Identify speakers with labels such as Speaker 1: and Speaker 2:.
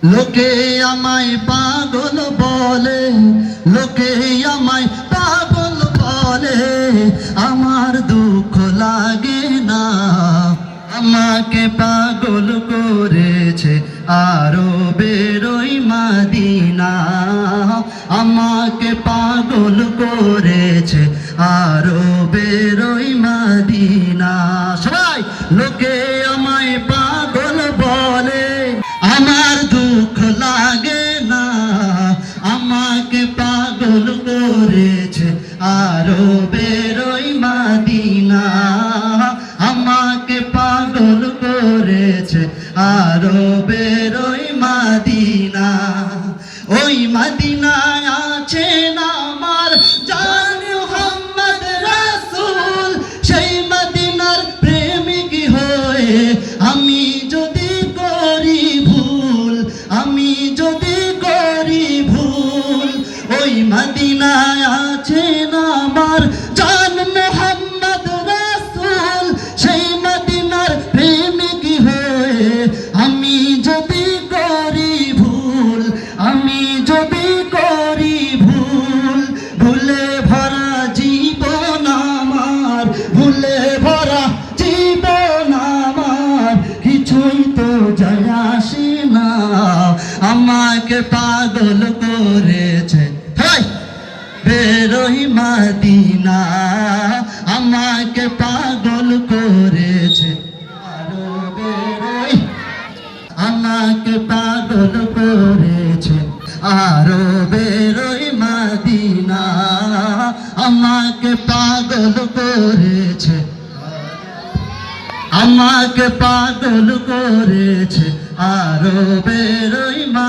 Speaker 1: লোকে আমায় পাগল বলে, লোকে আমায় পাগল বলে, আমার দুঃখ লাগে না। আমাকে পাগল করেছে আরো বেরোই মাদিনা, আমাকে পাগল করেছে আরো বেরোই মাদিনা। সবাই লোকে আমায় পাগল বলে, আমার দুঃখ লাগে না। আমাকে পাগল করেছে আরো বেরোই মাদিনা, আমাকে পাগল করেছে আরো বেরোই মাদিনা। ওই মাদিনায় আছেন আমার জান মুহাম্মদ রাসূল, সেই মাদিনার প্রেমিক হয়ে আমি যদি করি ভুল, আমি যদি করি ভুল। ওই মাদিনায় আছেন আমার জান মুহাম্মদ রাসূল, সেই মাদিনার প্রেমিক হয়ে আমি যদি করি ভুল, আমি যদি করি ভুল। ভুলে ভরা জীবন আমার, ভুলে ভরা জীবন আমার, কিছুই তো যায় আসে না। আমাকে পাগল করেছে বেরোই মাদিনা, আমাকে পাগল করেছে আরো বেরোই, আমাকে পাগল করেছে আরো বেরোই মাদিনা, আমাকে পাগল করেছে, আমাকে পাগল করেছে আরো বেরোই মাদিনা।